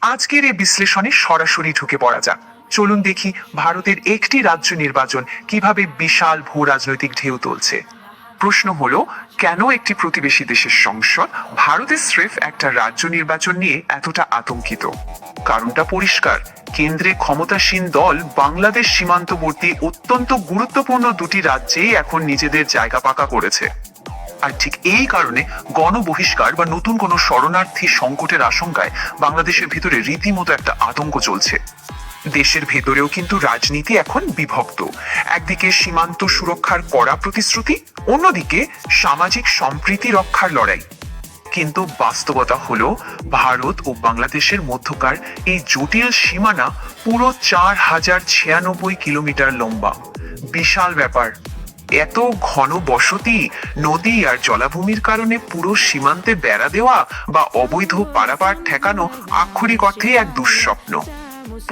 আজকের এই বিশ্লেষণে সরাসরি ঢুকে পড়া যাক। চলুন দেখি ভারতের একটি রাজ্য নির্বাচন কিভাবে বিশাল ভূ রাজনৈতিক ঢেউ তুলছে। প্রশ্ন হলো, কেন একটি প্রতিবেশী দেশের সংসদ ভারতের স্রেফ একটা রাজ্য নির্বাচন নিয়ে এতটা আতঙ্কিত? কারণটা পরিষ্কার, কেন্দ্রে ক্ষমতাসীন দল বাংলাদেশ সীমান্তবর্তী অত্যন্ত গুরুত্বপূর্ণ দুটি রাজ্যেই এখন নিজেদের জায়গা পাকা করেছে। আর ঠিক এই কারণে গণবহিষ্কার বা নতুন কোনো শরণার্থী সংকটের আশঙ্কায় বাংলাদেশের ভিতরে রীতিমতো একটা আতঙ্ক চলছে। দেশের ভেতরেও কিন্তু রাজনীতি এখন বিভক্ত। একদিকে সীমান্ত সুরক্ষার কড়া প্রতিশ্রুতি, অন্যদিকে সামাজিক সম্প্রীতি রক্ষার লড়াই। কিন্তু বাস্তবতা হলো, ভারত ও বাংলাদেশের মধ্যকার এই জটিল সীমানা পুরো 4096 কিলোমিটার লম্বা। বিশাল ব্যাপার। এত ঘন বসতি, নদী আর জলাভূমির কারণে পুরো সীমান্তে বেড়া দেওয়া বা অবৈধ পারাপার ঠেকানো আক্ষরিক অর্থেই এক দুঃস্বপ্ন।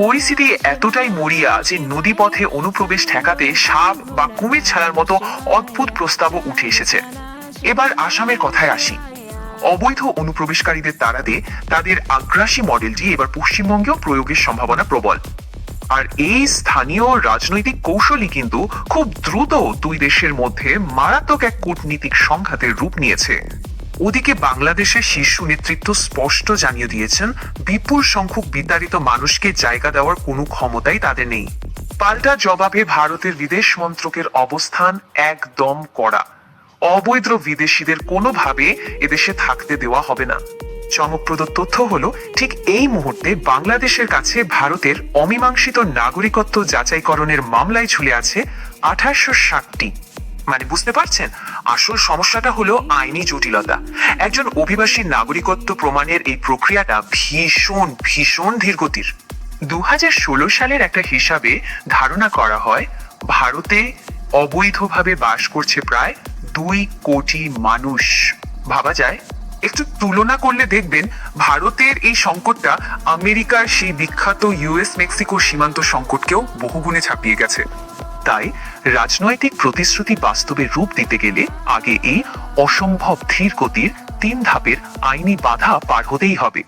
পরিস্থিতি এতটাই মরিয়া যে নদীপথে অনুপ্রবেশ ঠেকাতে সাপ বা কুমির ছাড়ার মতো অদ্ভুত প্রস্তাবও উঠে এসেছে। এবার আসামের কথায় আসি। অবৈধ অনুপ্রবেশকারীদের তাড়াতে তাদের আগ্রাসী মডেলটি এবার পশ্চিমবঙ্গেও প্রয়োগের সম্ভাবনা প্রবল। আর এই স্থানীয় রাজনৈতিক কৌশলই কিন্তু খুব দ্রুত দুই দেশের মধ্যে মারাত্মক এক কূটনীতিক সংঘাতের রূপ নিয়েছে। ওদিকে বাংলাদেশের শীর্ষ নেতৃত্ব স্পষ্ট জানিয়ে দিয়েছেন, বিপুল সংখ্যক বিতাড়িত মানুষকে জায়গা দেওয়ার কোনো ক্ষমতাই তাদের নেই। পাল্টা জবাবে ভারতের বিদেশ মন্ত্রকের অবস্থান একদম কড়া। অবৈধ বিদেশিদের কোনোভাবে এদেশে থাকতে দেওয়া হবে না। চমকপ্রদ তথ্য হলো, ঠিক এই মুহূর্তে বাংলাদেশের কাছে ভারতের অমীমাংসিত নাগরিকত্ব যাচাইকরণের মামলায় ঝুলে আছে 2860টি। মানে বুঝতে পারছেন, আসল সমস্যাটা হলো আইনি জটিলতা। একজন অভিবাসীর নাগরিকত্ব প্রমাণের এই প্রক্রিয়াটা ভীষণ ভীষণ ধীরগতির। 2016 সালের একটা হিসাবে ধারণা করা হয়, ভারতে অবৈধভাবে বাস করছে প্রায় 2 কোটি মানুষ। ভাবা যায়? একটু তুলনা করলে দেখবেন ভারতের এই সংকটটা আমেরিকার সেই বিখ্যাত ইউএস মেক্সিকো সীমান্ত সংকটকেও বহুগুণে ছাপিয়ে গেছে। তাই রাজনৈতিক প্রতিশ্রুতি বাস্তবে রূপ দিতে গেলে আগে এই অসম্ভব ধীর গতির 3 ধাপের আইনি বাধা পার হতেই হবে।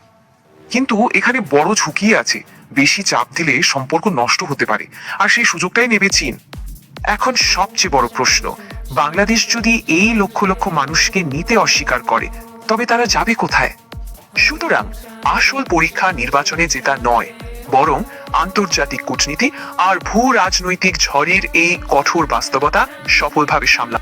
কিন্তু এখানে বড় ঝুঁকি আছে। বেশি চাপ দিলে সম্পর্ক নষ্ট হতে পারে, আর সেই সুযোগটাই নেবে চীন। এখন সবচেয়ে বড় প্রশ্ন, বাংলাদেশ যদি এই লক্ষ লক্ষ মানুষকে নিতে অস্বীকার করে, তবে তারা যাবে কোথায়? সুতরাং আসল পরীক্ষা নির্বাচনে জেতা নয়, বরং আন্তর্জাতিক কূটনীতি আর ভূ রাজনৈতিক ঝড়ের এই কঠোর বাস্তবতা সফলভাবে সামলা।